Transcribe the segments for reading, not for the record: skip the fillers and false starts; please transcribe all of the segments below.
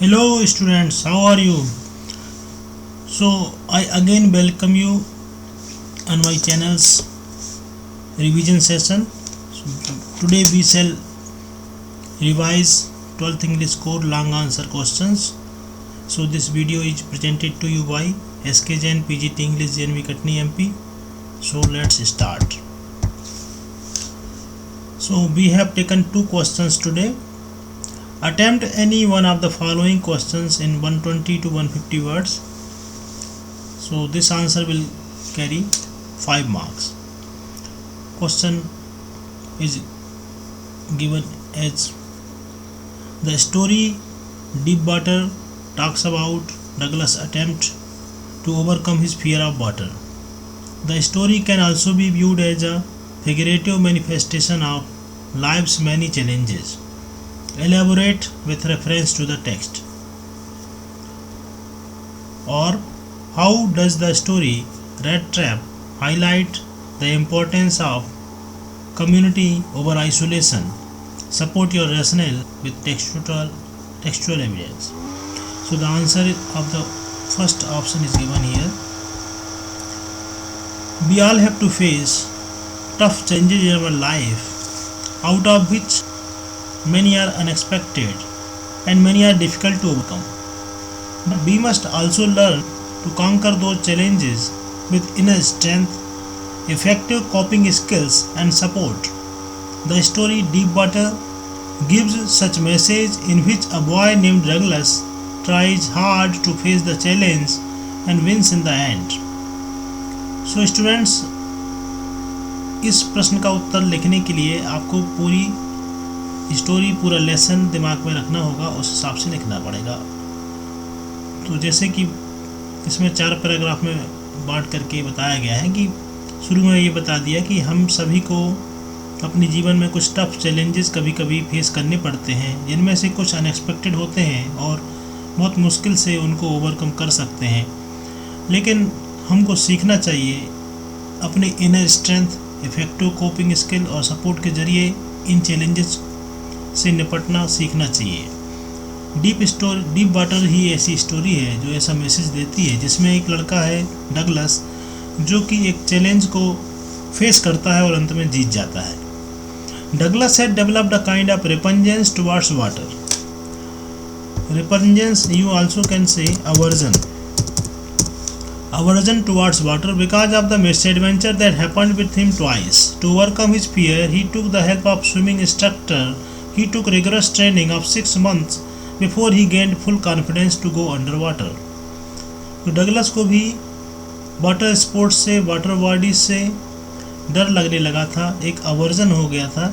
Hello students, how are you? So I again welcome you on my channel's revision session. Today we shall revise 12th English Core long answer questions. So this video is presented to you by SK Jain PGT English JNV Katni MP. So let's start. So we have taken two questions today. Attempt any one of the following questions in 120 to 150 words. So this answer will carry 5 marks. Question is given as: the story Deep Water talks about Douglas' attempt to overcome his fear of water. The story can also be viewed as a figurative manifestation of life's many challenges. Elaborate with reference to the text. Or, how does the story Rat Trap highlight the importance of community over isolation? Support your rationale with textual evidence. So the answer of the first option is given here. We all have to face tough changes in our life, out of which many are unexpected and many are difficult to overcome. But we must also learn to conquer those challenges with inner strength, effective coping skills and support. The story Deep Water gives such message, in which a boy named Douglas tries hard to face the challenge and wins in the end. So students, इस प्रश्न का उत्तर लिखने के लिए आपको पूरी story, पूरा lesson दिमाग में रखना होगा, उस हिसाब से लिखना पड़ेगा। तो जैसे कि इसमें 4 पैराग्राफ में बांट करके बताया गया है कि शुरू में ये बता दिया कि हम सभी को अपने जीवन में कुछ टफ चैलेंजेस कभी कभी फेस करने पड़ते हैं, जिनमें से कुछ अनएक्सपेक्टेड होते हैं और बहुत मुश्किल से उनको ओवरकम कर सकते हैं। लेकिन हमको सीखना चाहिए अपने inner strength, effective coping skill और सपोर्ट के ज़रिए इन चैलेंजेस से निपटना सीखना चाहिए। डीप वाटर ही ऐसी स्टोरी है जो ऐसा मैसेज देती है, जिसमें एक लड़का है डगलस, जो कि एक चैलेंज को फेस करता है और अंत में जीत जाता है। Douglas had developed a kind of repugnance towards water. Repugnance, you also can say aversion towards water because of the misadventure that happened with him twice. To overcome his fear, he took the help of swimming instructor. He took rigorous training of 6 months before he gained full confidence to go underwater. तो Douglas को भी water sports से, water bodies से डर लगने लगा था, एक अवर्जन हो गया था,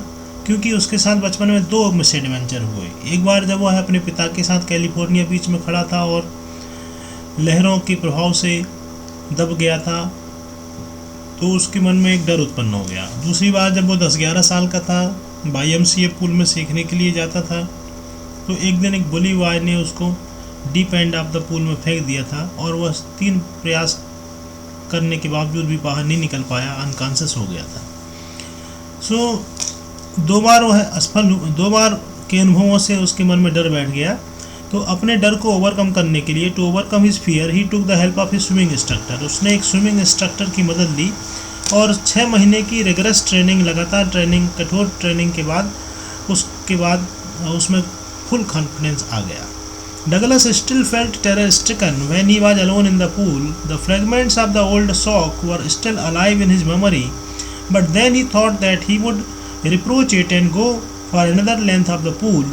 क्योंकि उसके साथ बचपन में 2 मिस एडवेंचर हुए। एक बार जब वह अपने पिता के साथ कैलिफोर्निया बीच में खड़ा था और लहरों के प्रभाव से दब गया था, तो उसके मन में एक डर उत्पन्न हो गया। दूसरी बार जब वो 10-11 साल का था, YMCA पूल में सीखने के लिए जाता था, तो एक दिन एक बुली बॉय ने उसको deep end of the pool में फेंक दिया था और वह 3 प्रयास करने के बावजूद भी बाहर नहीं निकल पाया, अनकॉन्शियस हो गया था। सो 2 बार वह असफल, 2 बार के अनुभवों से उसके मन में डर बैठ गया। तो अपने डर को ओवरकम करने के लिए, to overcome his fear, he took the help of his swimming instructor. उसने एक स्विमिंग इंस्ट्रक्टर की मदद ली और 6 महीने की रिगरस ट्रेनिंग, लगातार ट्रेनिंग, कठोर ट्रेनिंग के बाद उसमें फुल कॉन्फिडेंस आ गया। Douglas still felt terror stricken when he was alone in the pool. The fragments of the old sock were still alive in his memory, but then he thought that he would reproach it and go for another length of the pool.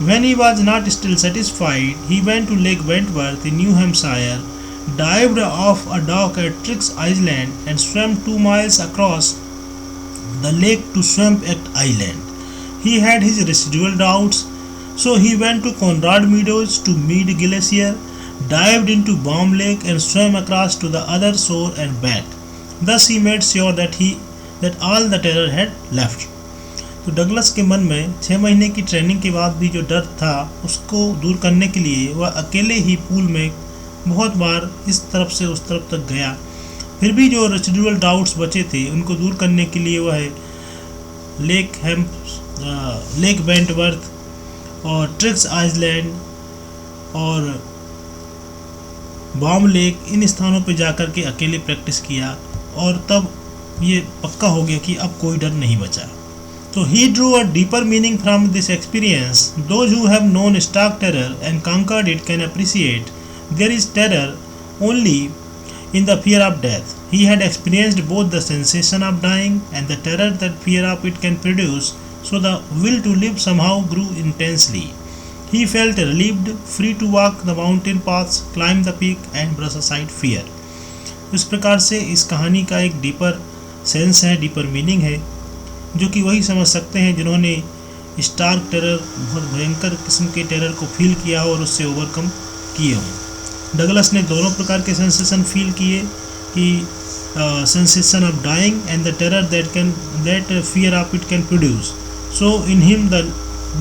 When he was not still satisfied, he went to Lake Wentworth in New Hampshire, dived off a dock at Triggs Island, and swam 2 miles across the lake to Swampert Island. He had his residual doubts, so he went to Conrad Meadows to Mead Glacier, dived into Baum Lake, and swam across to the other shore and back. Thus he made sure that all the terror had left. तो Douglas के मन में 6 महीने की training के बाद भी जो डर था, उसको दूर करने के लिए वह अकेले ही पूल में बहुत बार इस तरफ से उस तरफ तक गया। फिर भी जो रेसिडुअल डाउट्स बचे थे, उनको दूर करने के लिए वह लेक वेंटवर्थ और ट्रिग्स आइलैंड और बॉम्ब लेक, इन स्थानों पर जाकर के अकेले प्रैक्टिस किया और तब ये पक्का हो गया कि अब कोई डर नहीं बचा। So he drew a deeper meaning from this experience. Those who have known stark terror and conquered it can appreciate there is terror only in the fear of death. He had experienced both the sensation of dying and the terror that fear of it can produce, so the will to live somehow grew intensely. He felt relieved, free to walk the mountain paths, climb the peak and brush aside fear. इस प्रकार से इस कहानी का एक deeper sense है, deeper meaning है, जो कि वही समझ सकते हैं जिन्होंने स्टार्क टेरर, बहुत भयंकर किस्म के टेरर को फील किया हो और उससे ओवरकम किए हों। डगलस ने दोनों प्रकार के सेंसेशन फील किए कि sensation of dying and the terror that fear of it can produce, so in him the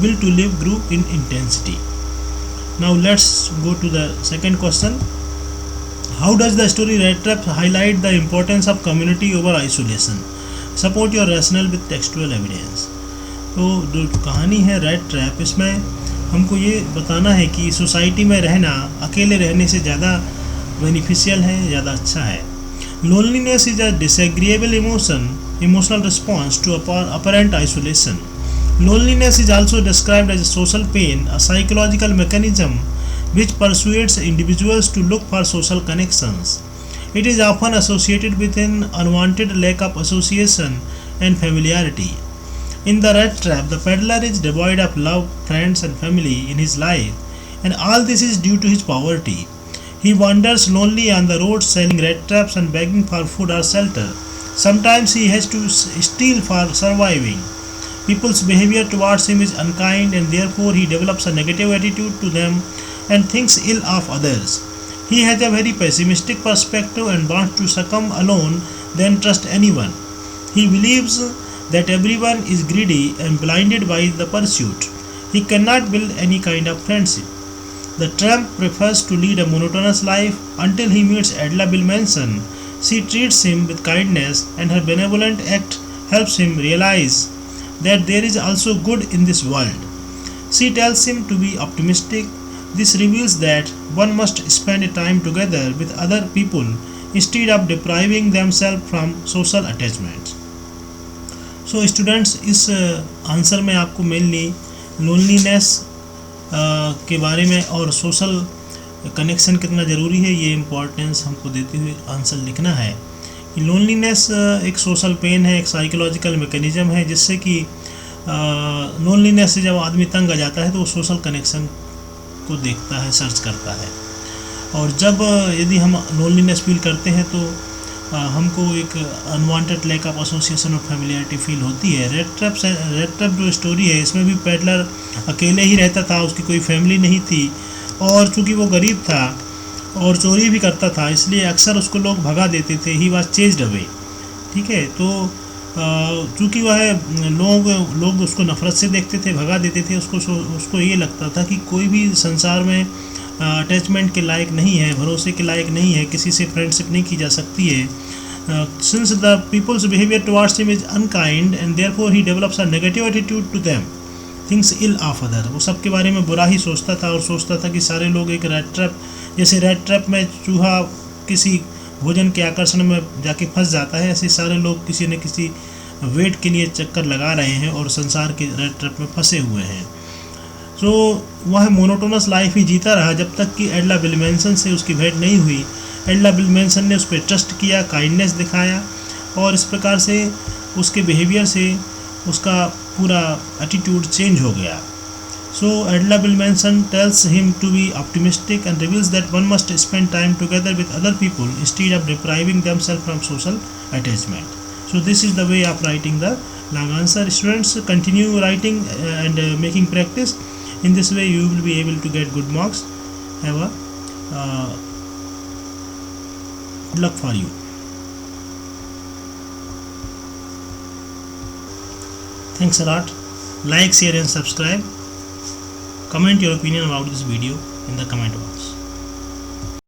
will to live grew in intensity. Now let's go to the second question. How does the story rat trap highlight the importance of community over isolation? Support your rational with textual evidence. तो जो कहानी है red trap, इसमें हमको ये बताना है कि सोसाइटी में रहना अकेले रहने से ज़्यादा बेनिफिशियल है, ज़्यादा अच्छा है। Loneliness is a disagreeable emotional response to apparent isolation. Loneliness is also described as a social pain, a psychological mechanism which persuades individuals to look for social connections. It is often associated with an unwanted lack of association and familiarity. In the red trap, the peddler is devoid of love, friends and family in his life, and all this is due to his poverty. He wanders lonely on the road selling red traps and begging for food or shelter. Sometimes he has to steal for surviving. People's behavior towards him is unkind and therefore he develops a negative attitude to them and thinks ill of others. He has a very pessimistic perspective and wants to succumb alone than trust anyone. He believes that everyone is greedy and blinded by the pursuit. He cannot build any kind of friendship. The tramp prefers to lead a monotonous life until he meets Edla Billmanson. She treats him with kindness and her benevolent act helps him realize that there is also good in this world. She tells him to be optimistic. This reveals that one must spend time together with other people instead of depriving themselves from social attachments. So students, इस answer में आपको mainly loneliness के बारे में और social connection कितना ज़रूरी है ये इम्पोर्टेंस हमको देते हुए आंसर लिखना है कि लोनलीनेस एक सोशल पेन है, एक साइकोलॉजिकल मैकेनिज्म है जिससे कि लोनलीनेस से जब आदमी तंग आ जाता है तो वो सोशल कनेक्शन को देखता है, सर्च करता है। और जब यदि हम लोनलीनेस फील करते हैं तो हमको एक अनवांटेड लैक ऑफ एसोसिएशन और फैमिलियरिटी फील होती है। रेड ट्रैप जो स्टोरी है इसमें भी पेडलर अकेले ही रहता था, उसकी कोई फैमिली नहीं थी और चूँकि वो गरीब था और चोरी भी करता था इसलिए अक्सर उसको लोग भगा देते थे। ही वाज चेज्ड अवे, ठीक है। तो चूँकि वह लोग उसको नफ़रत से देखते थे, भगा देते थे, उसको ये लगता था कि कोई भी संसार में अटैचमेंट के लायक नहीं है, भरोसे के लायक नहीं है, किसी से फ्रेंडशिप नहीं की जा सकती है। Since the people's behaviour towards him is unkind and therefore he develops a negative attitude to them, thinks ill of other. वो सबके बारे में बुरा ही सोचता था और सोचता था कि सारे लोग एक रेड ट्रैप, जैसे रेड ट्रैप में चूहा किसी भोजन के आकर्षण में जाके फंस जाता है, ऐसे सारे लोग किसी न किसी वेट के लिए चक्कर लगा रहे हैं और संसार के रेड ट्रैप में फंसे हुए हैं। सो वह मोनोटोनस लाइफ ही जीता रहा जब तक कि एडला बिलमेंसन से उसकी भेंट नहीं हुई। एडला बिलमेंसन ने उस पर ट्रस्ट किया, काइंडनेस दिखाया और इस प्रकार से उसके बिहेवियर से उसका पूरा एटीट्यूड चेंज हो गया। So Adela Billmanson tells him to be optimistic and reveals that one must spend time together with other people instead of depriving themselves from social attachment. So this is the way of writing the long answer. Students, continue writing and making practice. In this way you will be able to get good marks. Have a good luck for you. Thanks a lot. Like, share and subscribe. Comment your opinion about this video in the comment box.